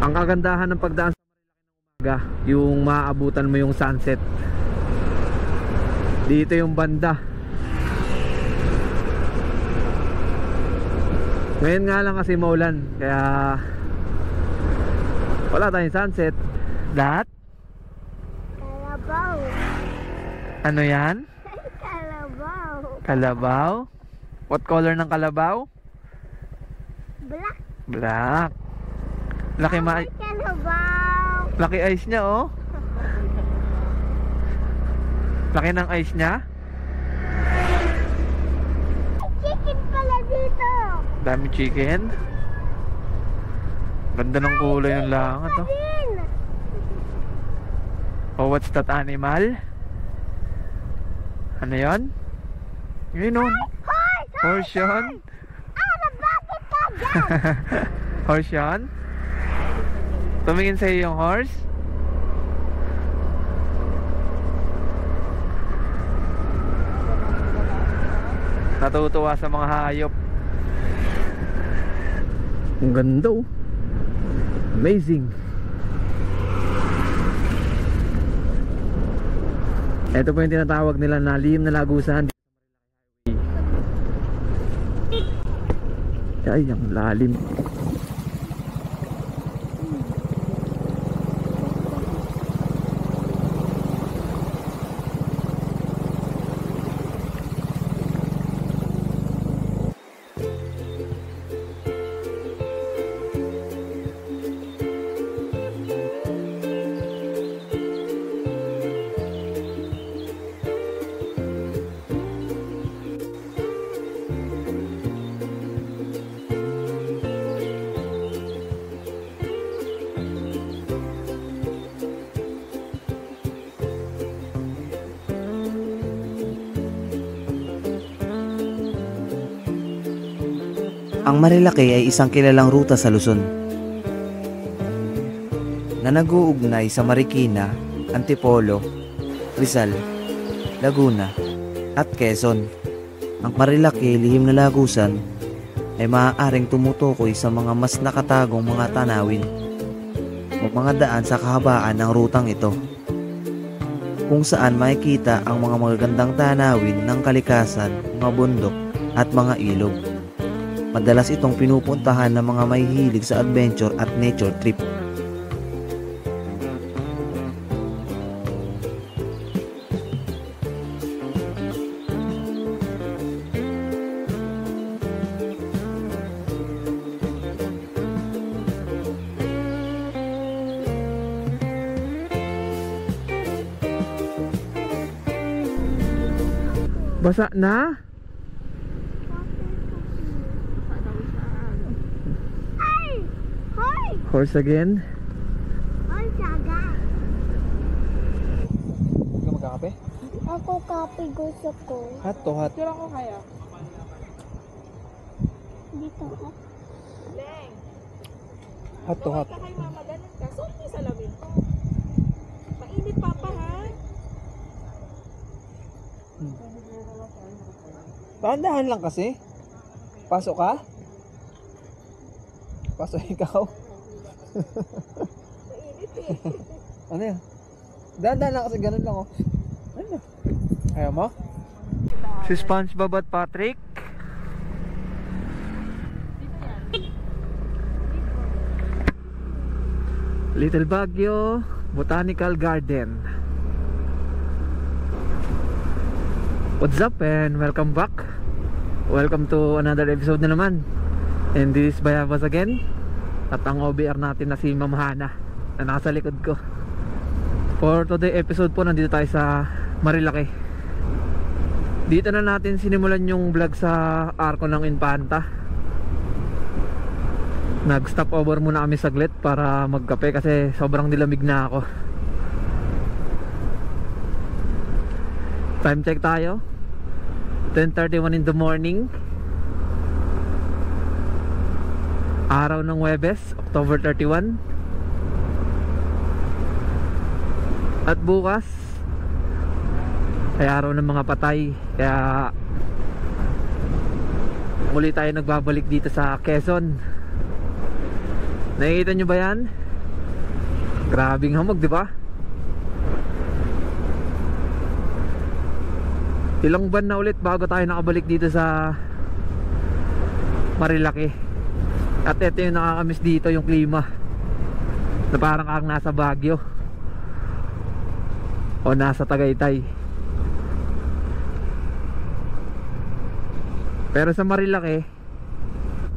Ang kagandahan ng pagdaan sa umaga, yung maaabutan mo yung sunset. Dito yung banda. Ngayon nga lang kasi maulan, kaya wala tayong sunset. Lahat? Kalabaw. Ano yan? Kalabaw. Kalabaw? What color ng kalabaw? Black. Black. Laki Kalabaw. laki eyes niya, oh. Laki ng eyes niya. Chicken pala dito. Dami chicken. Ganda ng kulay ng langat, oh. Oh, what's that animal? Ano yun? Yun, oh. Horse yun? Bakit ka dyan? Horse yun? Tumingin sa'yo yung horse? Natutuwa sa mga hayop. Ang ganda, oh. Amazing. Ito po yung tinatawag nila na lihim na lagusan. Ay, ang lalim. Ang Marilaki ay isang kilalang ruta sa Luzon na nag-uugnay sa Marikina, Antipolo, Rizal, Laguna at Quezon. Ang Marilaki, lihim na lagusan, ay maaaring tumutukoy sa mga mas nakatagong mga tanawin o mga daan sa kahabaan ng rutang ito, kung saan makikita ang mga magagandang tanawin ng kalikasan, mga bundok at mga ilog. Madalas itong pinupuntahan ng mga mahihilig sa adventure at nature trip. Basa na? Horse again? Horse agad. Hindi ka magkakape? Ako kape gusto ko. Hot to hot. Tira ko kaya. Dito ko. Leng. Hot to hot. Kaya kay mama ganun ka. Suot mo yung salamin ko. Mainit papa ha. Dahan-dahan lang kasi. Pasok ka? Pasok ikaw. Mainit eh. Ano yan? Dahan-dahan lang kasi ganun lang, oh. Ano? Ayaw mo? Si SpongeBob at Patrick. Little Baguio Botanical Garden. What's up and welcome back. Welcome to another episode na naman. And this is Bayabas again. At ang OBR natin na si Ma'am Hana na nasa likod ko. For today episode po, nandito tayo sa Marilaki. Dito na natin sinimulan yung vlog sa Arco ng Infanta. Nag stop over muna kami saglit para magkape kasi sobrang nilamig na ako. Time check tayo, 10:31 in the morning. Araw ng Huwebes, October 31. At bukas ay araw ng mga patay. Kaya muli tayo nagbabalik dito sa Quezon. Nakikita nyo ba yan? Grabing hamog, di ba? Ilang buwan na ulit bago tayo nakabalik dito sa Marilaki. At ito yung nakakamiss dito, yung klima na parang kang nasa Baguio o nasa Tagaytay. Pero sa Marilaki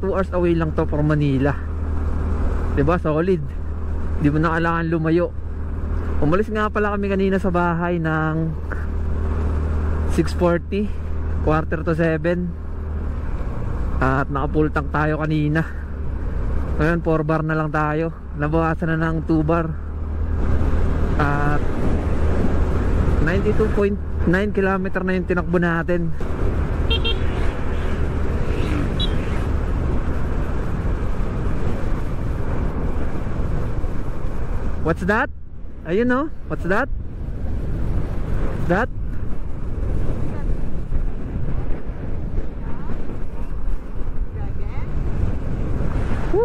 2 hours away lang to from Manila. Diba? Solid. Di mo na kailangan lumayo. Umalis nga pala kami kanina sa bahay ng 6:40, 6:45. At naka-full tank tayo kanina. Ngayon 4 bar na lang tayo. Nabawasan na ng 2 bar. At 92.9 kilometer na yung tinakbo natin. What's that? Ayun no? What's that? That?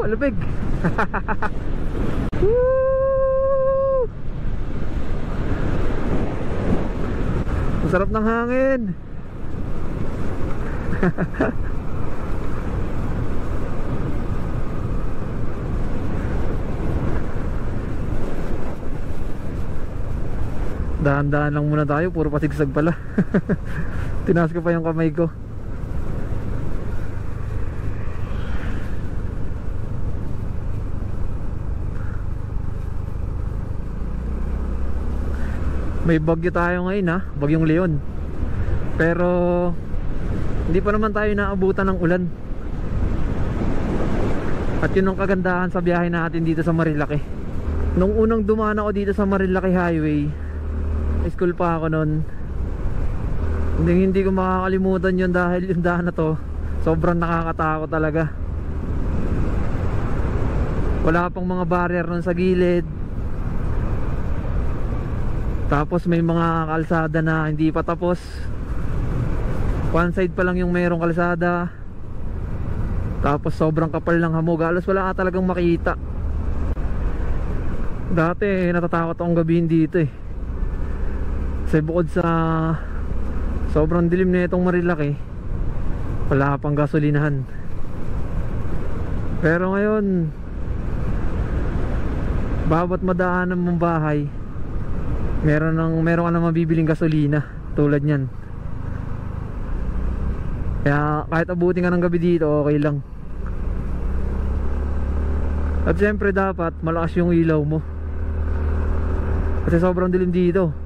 Alabig. Woo! Ang sarap ng hangin. Dahan-dahan lang muna tayo, puro pasigsag pala. Tinaas ko pa yung kamay ko. May bagyo tayo ngayon ha, bagyong Leon. Pero hindi pa naman tayo naabutan ng ulan. At yun ang kagandahan sa biyahe natin dito sa Marilaki. Nung unang dumaan ako dito sa Marilaki Highway, school pa ako nun, hindi ko makakalimutan yun dahil yung daan na to sobrang nakakatakot talaga. Wala pang mga barrier nun sa gilid. Tapos may mga kalsada na hindi pa tapos. One side pa lang yung mayroong kalsada. Tapos sobrang kapal ng hamog. Halos wala ka talagang makita. Dati natatakot akong gabihin dito eh. Kasi bukod sa sobrang dilim na itong Marilaki, wala pang gasolinahan. Pero ngayon, bawat madaanan mong bahay, meron ka na mabibiling gasolina tulad nyan. Kaya kahit abutin ka ng gabi dito, okay lang. At syempre dapat malakas yung ilaw mo, kasi sobrang dilim dito.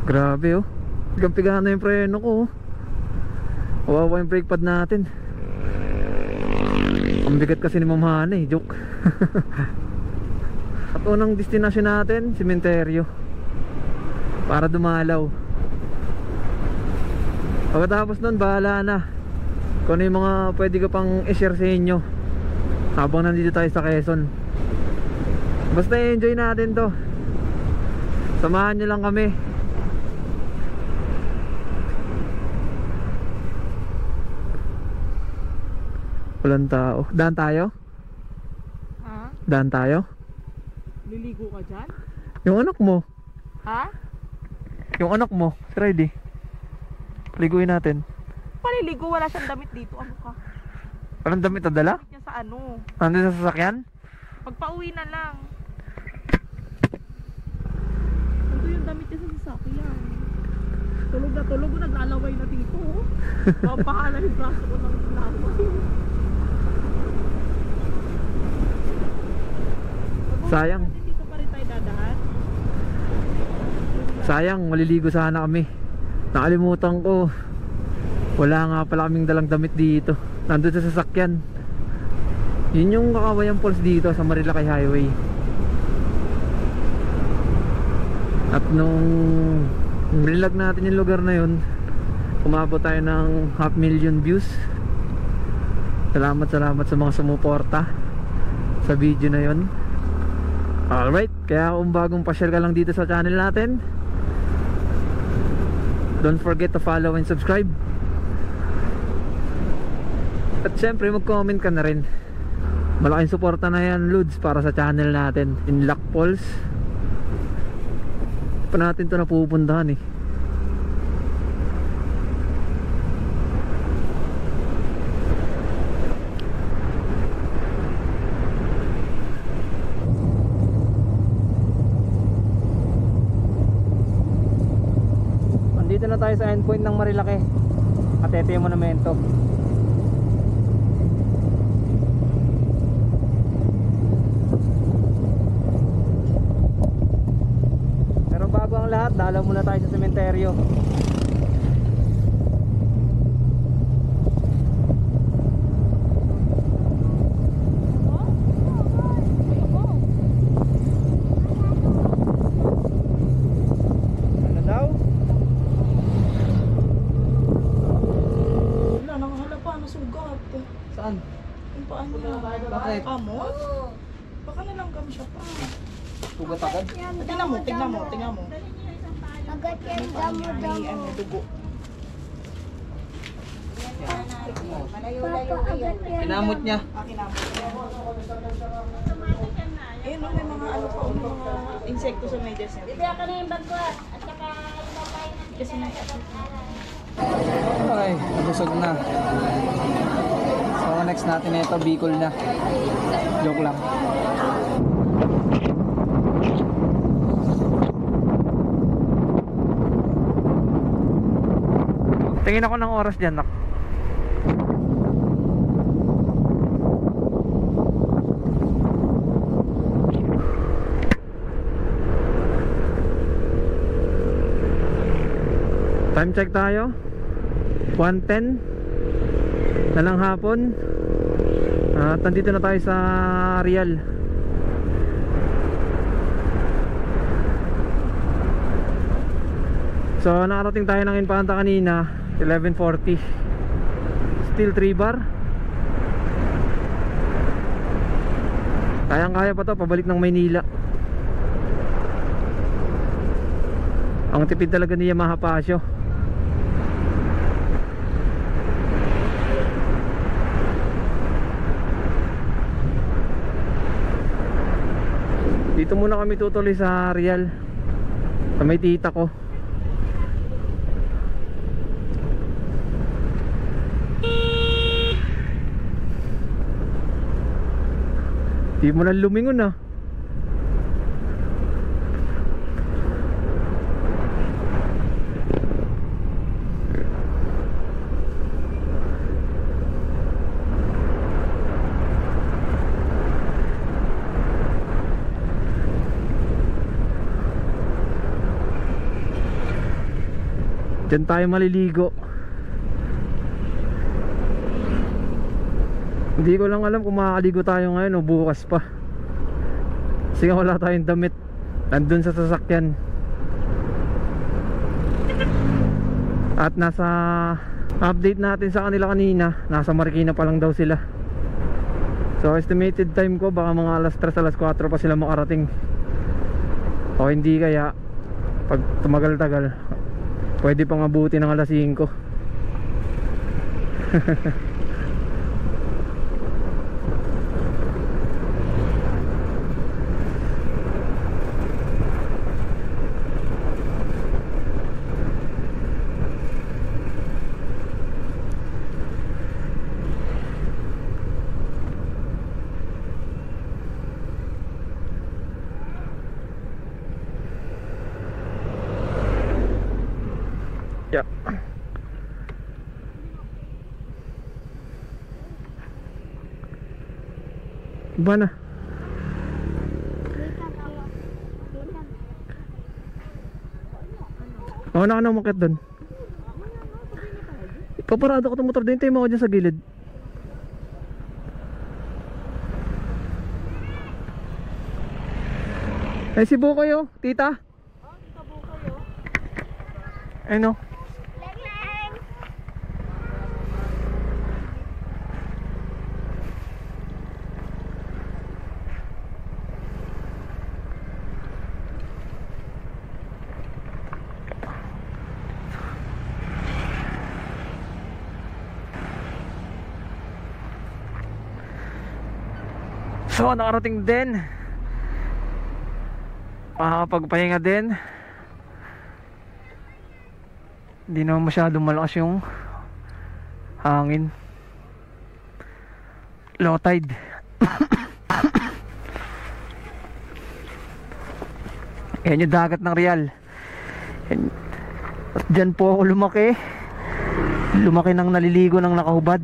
Grabe oh. Pigang-pigahan na yung preno ko oh. Kawawa yung brake pad natin. Ang bigat kasi ni Ma'am Hana eh. Joke. At unang destinasyon natin, sementeryo, para dumalaw. Pagkatapos nun, bahala na kung ano yung mga pwede ko pang i-share sa inyo habang nandito tayo sa Quezon. Basta enjoy natin to. Samahan nyo lang kami. Walang tao. Daan tayo? Ha? Daan tayo? Liligo ka dyan? Yung anak mo. Ha? Yung anak mo. Si Riley. Liguin natin. Paliligo, wala siyang damit dito. Ano ka? Walang damit na dala? Damit niya sa ano? Nandun sa sasakyan? Pagpa-uwi na lang. Ito yung damit niya sa sasakyan. Tulog na tulog, naglalaway na dito. Papahala yung braso ko ng lalaway. Sayang. Dito pa rin tayo dadaan. Sayang, maliligo sana kami. Nakalimutan ko. Wala nga pala kaming dalang damit dito. Nandun sa sasakyan. Yun yung Kakawayan Falls dito sa Marilaki Highway. At nung nilag natin yung lugar na yun, umabot tayo ng 500,000 views. Salamat sa mga sumuporta sa video na yun. Alright, kaya kung bagong pasyal ka lang dito sa channel natin, don't forget to follow and subscribe. At syempre mag-comment ka na rin Malaking suporta na yan, Lods, para sa channel natin. Inlock Falls. Pa natin to napupuntahan eh. Andito na tayo sa endpoint ng Marilake. Atete Monumento. Pero bago ang lahat, dalaw muna tayo sa sementeryo. Ano daw? Wala, nakahalapa, nasugat. Saan? Yung paan niya. Bakit? Amo? Baka nalanggam siya pa. Tugat agad? Tingnan mo, tingnan mo, tingnan mo. Agad yan, May damo-damo. ano, dugo. Papa, agad yan. Kinamot niya. Akin na. Eh, no, may mga ano pa, may mga insekto sa medyas niya. Bibili ako na yung bag ko at saka ibabay na Kasi na Ay, nabusog na. So next natin ito, Bicol na. Joke lang. Tingin ako ng oras dyan, nak. Time check tayo. 1:10 na lang hapon. At nandito na tayo sa Real. So nakarating tayo ng Infanta kanina 11:40. Still 3 bar. Kayang kaya pa to pabalik ng Maynila. Ang tipid talaga ni Yamaha Pasio. Dito muna kami tutuloy sa Real. Sa may tita ko. Di mo na lumingon ah. Diyan tayo maliligo. Hindi ko lang alam kung makakaligo tayo ngayon o bukas pa. Kasi wala tayong damit. Nandun sa sasakyan. At nasa update natin sa kanila kanina, nasa Marikina pa lang daw sila. So estimated time ko baka mga alas 3, alas 4 pa sila makarating. O hindi kaya pag tumagal-tagal pwede pang abuti ng alas 5. Yeah. Ba na? Oo, na ka na umakit doon. Paparado ko itong motor din. Tayo mo ako dyan sa gilid. Eh si Bukoy oh, tita. Ano? So nakarating din, makakapagpahinga din. Hindi naman masyadong malakas yung hangin, low tide. Yan yung dagat ng Real. At dyan po ako lumaki ng naliligo ng nakahubad.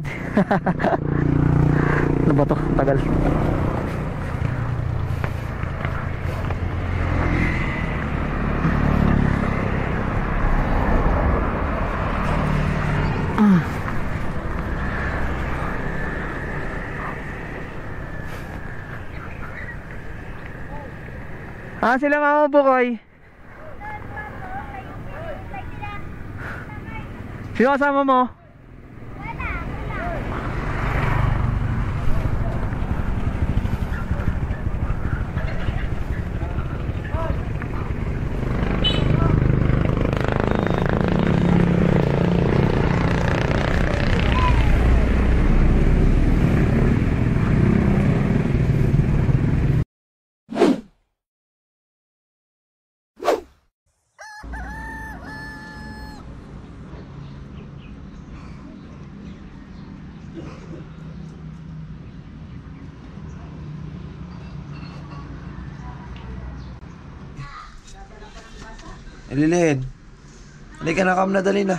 Ano ba to? Tagal. Sila Mama Bukoy. Sino kasama mo? Lilin, halika na, kam na, dali na.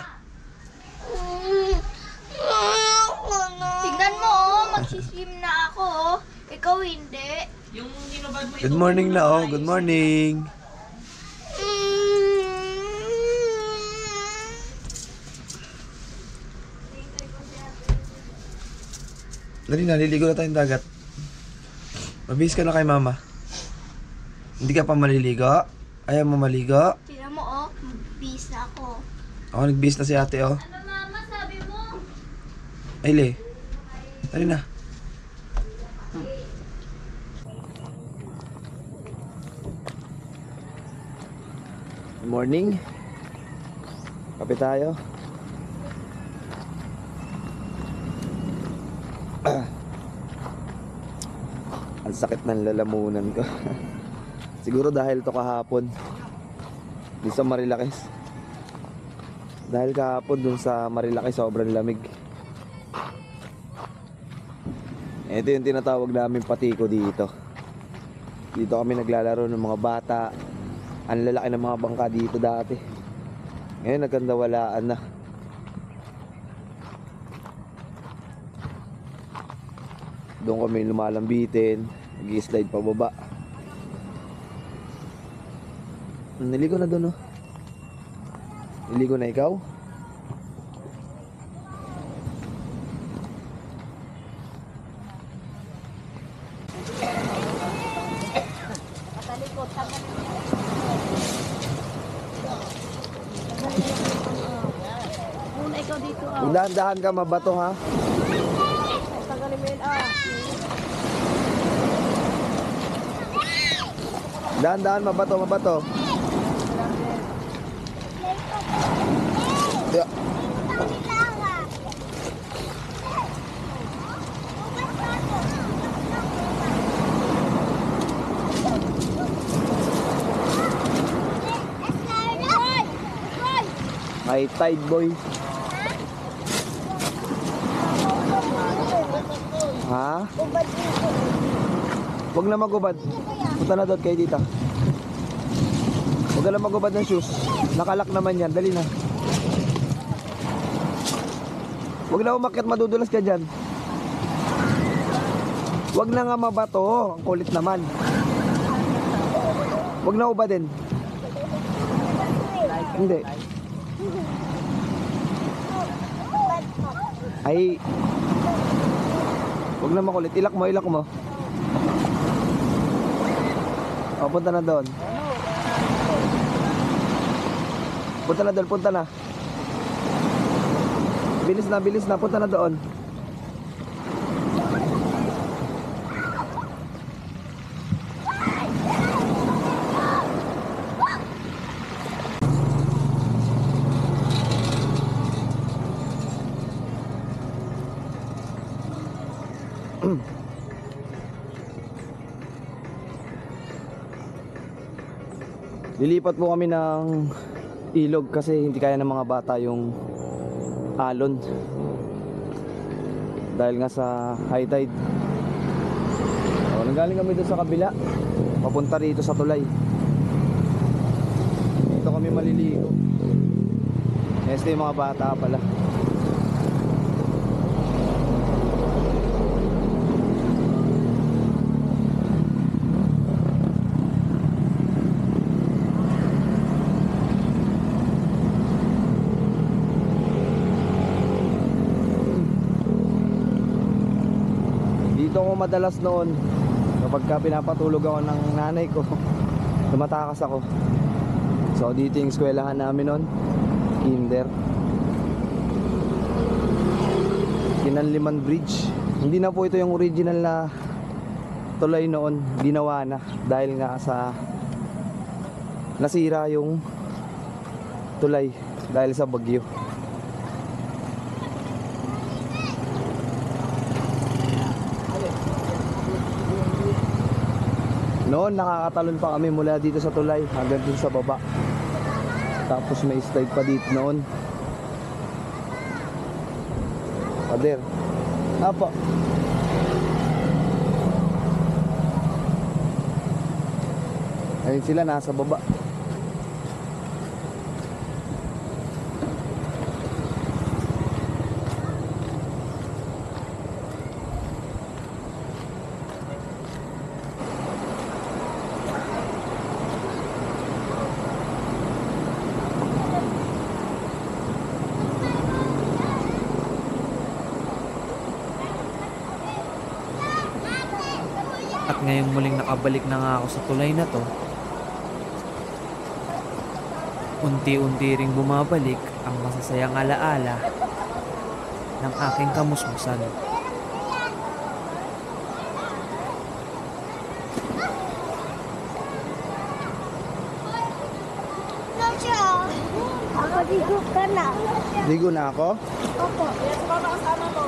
Tingnan mo, oh, magsiswim na ako, oh. Ikaw hindi. Good morning na, oh. Good morning. Dali na, liligo na tayong dagat. Mabihis ka na kay mama. Hindi ka pa maliligo? Ayaw mo maligo? Tingnan mo, oh, bis na ako. Ako nagbihis na si ate, oh. Ano mama, sabi mo? Ay, Le. Dali na. Good morning. Kape tayo. Ang sakit ng lalamunan ko. Siguro dahil to kahapon di sa Marilaki. Dahil kahapon dun sa Marilaki sobrang lamig. Ito yung tinatawag namin patiko dito. Dito kami naglalaro ng mga bata. Ang lalaki ng mga bangka dito dati. Ngayon nagkandawalaan na. Doon kami lumalambitin, nag-slide pa baba. Niligo na doon, oh. Niligo na ikaw? Muna ikaw dito, ah. Dahan-dahan ka, mabato, ha? Tagalin mo yun, ah. Dahan-dahan, mabato, mabato. Yeah. May tide, boy. Ha? Huwag na magubad. Punta na doon kayo dito. Huwag na magubad ng shoes. Nakalak naman yan. Dali na. Huwag na umakyat, madudulas ka dyan. Huwag na nga mabato. Ang kulit naman. Huwag na ubadin. Hindi. Ay. Huwag na makulit. Ilak mo, ilak mo. O, punta na doon. Punta na doon, punta na. Bilis na, punta na doon. Lilipat po kami ng ilog kasi hindi kaya ng mga bata yung alon. Dahil nga sa high tide. So, nanggaling kami doon sa kabila. Papunta rito sa tulay. Dito kami maliligo. Este yung mga bata pala. Dito ako madalas noon kapag pinapatulog ako ng nanay ko. Tumatakas ako. So dito yung eskwelahan namin noon, kinder. Kinanliman Bridge. Hindi na po ito yung original na tulay noon, ginawa na dahil nga sa nasira yung tulay dahil sa bagyo. Noon nakakatalon pa kami mula dito sa tulay hanggang dito sa baba. Tapos may slide pa dito noon. Pader. Apo. Ayun sila nasa baba. At ngayong muling nakabalik na nga ako sa tulay na to, unti-unti ring bumabalik ang masasayang alaala ng aking kamusmusan. Nacho, ako ligo ka na. Ligo na ako? Opo. Baba kasama mo.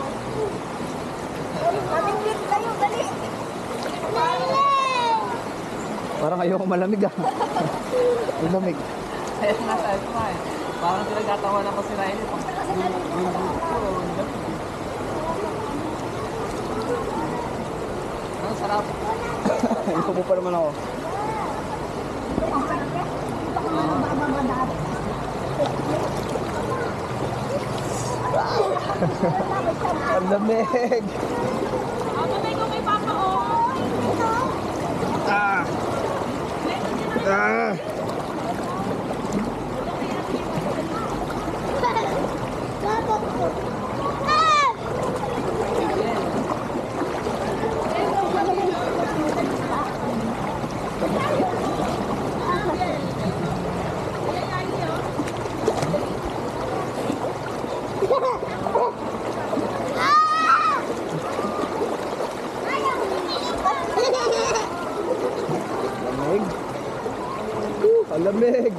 Malimit kayo, dali. Lele! Parang ayoko malamig ah. Ang lamig. Kaya nga sabi ko eh, parang pinagkatawa na ko si Riley. Ang sarap. Ayoko pa naman ako. Ang lamig. Mamay ko kay Papa, oh. Ah! Ah! Lamig. Ang lamig.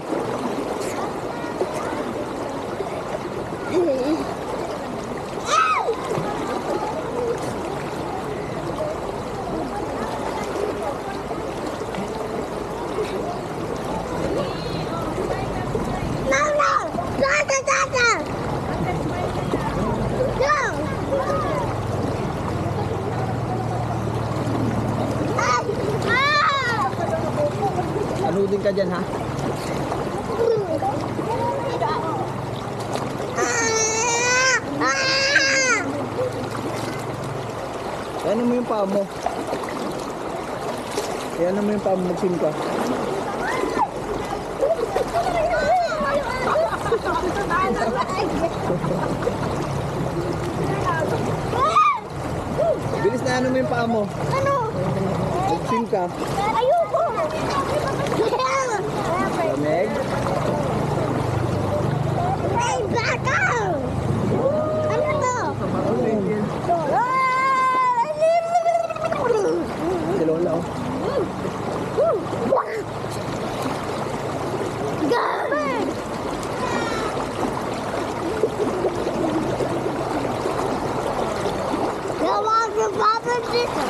Anudin ka dyan ha? Ano mo yung paa mo? Ano mo yung paa mo? Magsim ka. Bilis na, ano mo yung paa mo? Ano? Magsim ka. Ayoko! Lamig. Hey, baka! Ano to? Si Lola oh. Gaman! Gawa sa papa dito.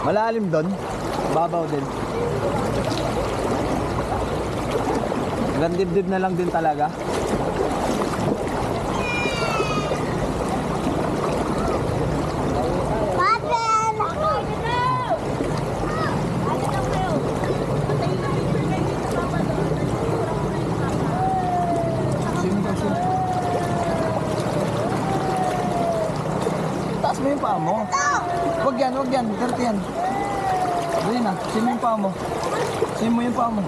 Malalim doon. Babaw din. Hanggang dibdib na lang din talaga. Taas mo yung paa mo. Wag yan. Dirty yan. Dali na, sim mo yung paa mo. Sim mo yung paa mo.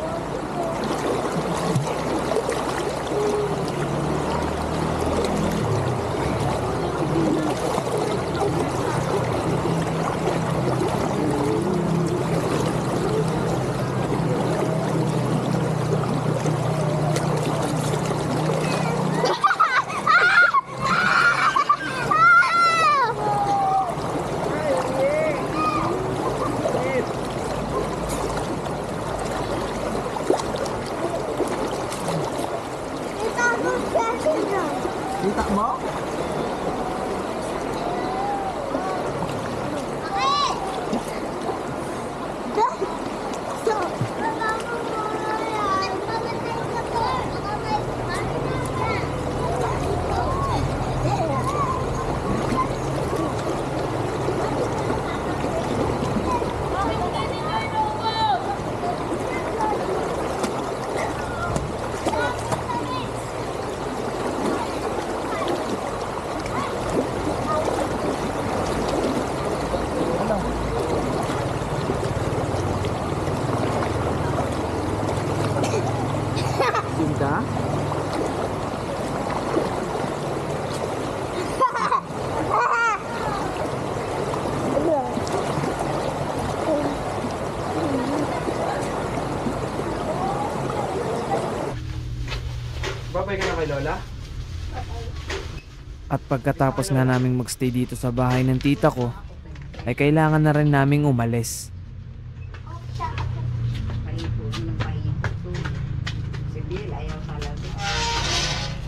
Kita mo? Ka? Babay ka na kay Lola? At pagkatapos nga naming magstay dito sa bahay ng tita ko, ay kailangan na rin naming umalis.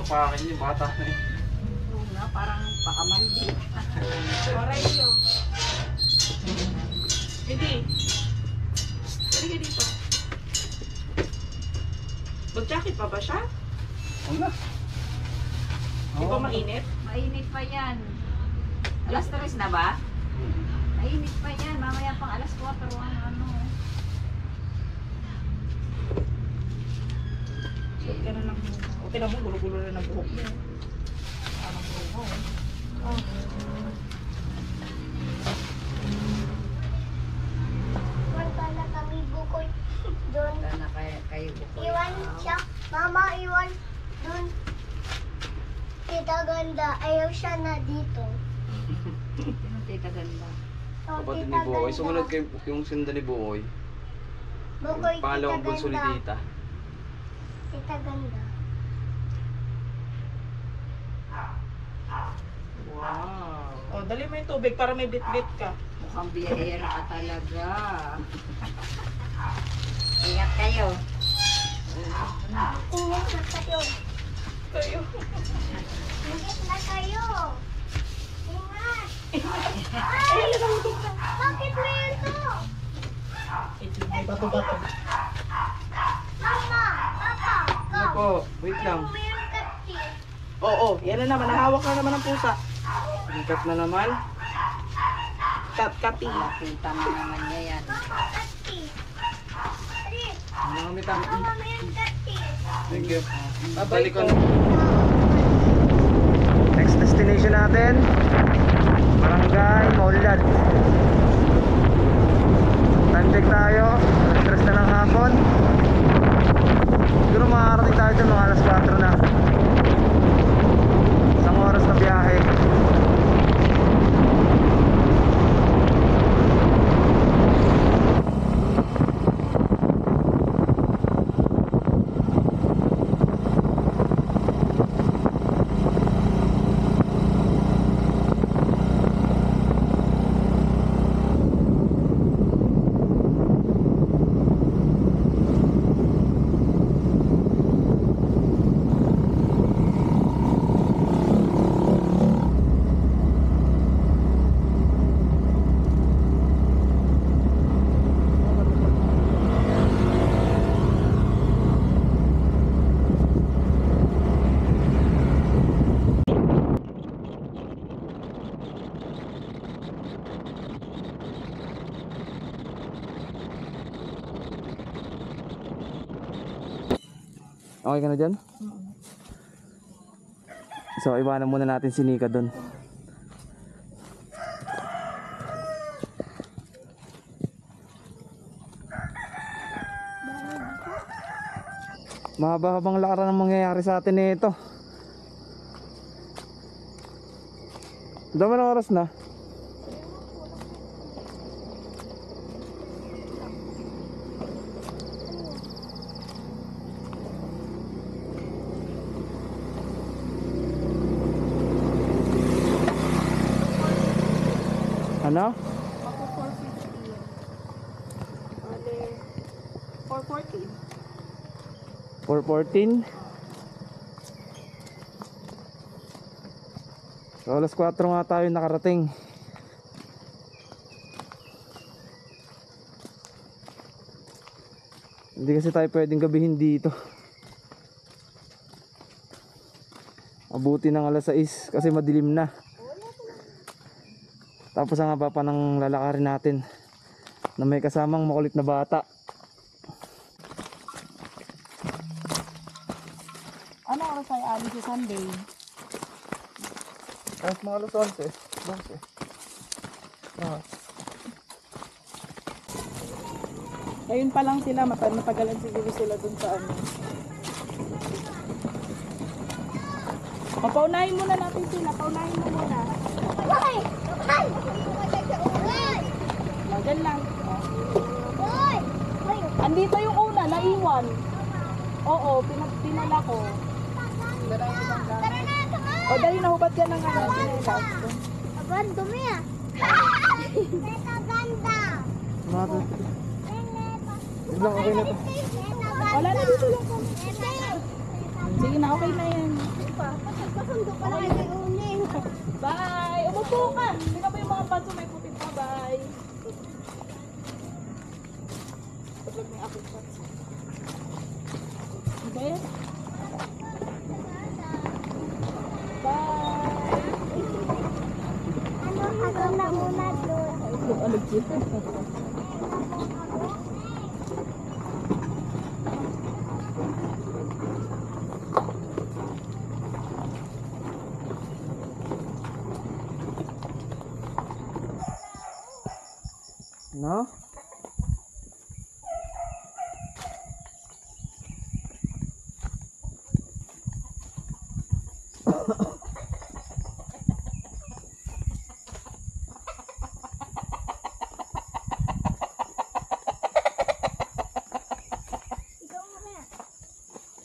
Sa akin yung bata na yun. Oo nga, parang pakamandi. Orayo. Hindi. Pwede ka dito. Mag-jacket pa ba siya? Wala. Di ba mainit? Mainit pa yan. Alas 3 na ba? Mainit pa yan. Mamaya pang alas 4 ang ano. Suot ka na lang. O, tinan mo, gulo-gulo na ng buhok mo. Parang buho. Punta na kami bukod doon. Wala na kayo bukoy. Iwan siya. Mama, iwan doon. Tita Ganda, ayaw siya na dito. Sino tita ganda? Oh, Kapatid ni Tita Bukoy. Ganda. Sumunod kay yung sinda ni Bukoy. Bukoy, Pangalawang Tita bunso ni Ganda. tita. Tita Ganda. Wow. O, dali mo yung tubig para may bit-bit ka. Mukhang biyahera ka talaga. Ingat kayo. Ingat na kayo. Kayo. Ingat na kayo. Ingat. Ay, bakit mo yun to? Ito, may bato-bato. Mama, Papa, Ano go. po? Wait lang. Mo yung kati. Oo, yan na naman. Nahawak na naman ang pusa. Ikat na naman. Kati. Nakita mo naman niya yan. Kati. Ari, Ano kami tama? mama mo yung kati. Thank you. Bye-bye Balik ko po. na. Next destination natin, Barangay Maulad. Time check tayo, alas 3 na ng hapon. Siguro makakarating tayo dyan mga alas 4 na. Isang oras na biyahe. Okay ka na dyan? So, iwanan muna natin si Nika doon. Mahaba-habang lakaran ang mangyayari sa atin nito. Dami ng oras na. Ano? Ako 4:15. Bale, 4:14. 4:14. So, alas 4 nga tayo nakarating. Hindi kasi tayo pwedeng gabihin dito. Abuti ng alas 6 kasi madilim na. Tapos ang haba pa ng lalakarin natin na may kasamang makulit na bata. Ano oras ay alis sa Sunday? Kahit mga alas 11, 12. Ngayon pa lang sila, matagalan siguro sila dun sa ano. Paunahin muna natin sila, paunahin mo muna. Hoy! Hoy! Magan lang. Hoy! Hoy! Andito yung una, naiwan. Oo, pinala ko. Tara na, come on! O dali, nahubad ka ng ano, sinelas. Aban, dumi ah. Neta ganda. Natin. Biglang okay na to. Wala na dito lang kami. Sige na, okay na yan. Masundo pa lang yung uling. Bye! Umupo ka! Tingnan mo yung mga panso may puti pa. Bye! Paglag may aking panso. Okay? Bye! Ano, hanggang na muna doon. Ano dito? No?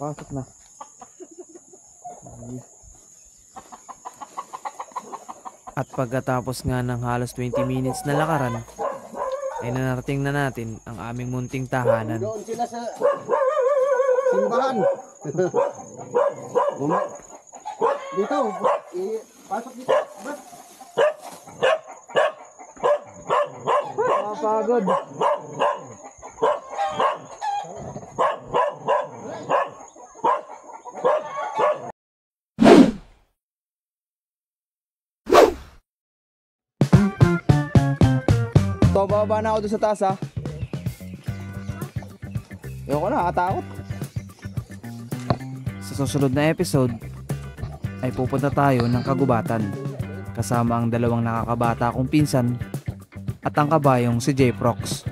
Pasok na. At pagkatapos nga ng halos 20 minutes na lakaran, ay nanarating na natin ang aming munting tahanan. Doon sila sa simbahan. Dito, pasok dito. Pagod. So, bababa na ako doon sa taas ha. Ayoko na, nakatakot. Sa susunod na episode, ay pupunta tayo ng kagubatan kasama ang dalawang nakakabata kong pinsan at ang kabayong si J-Prox.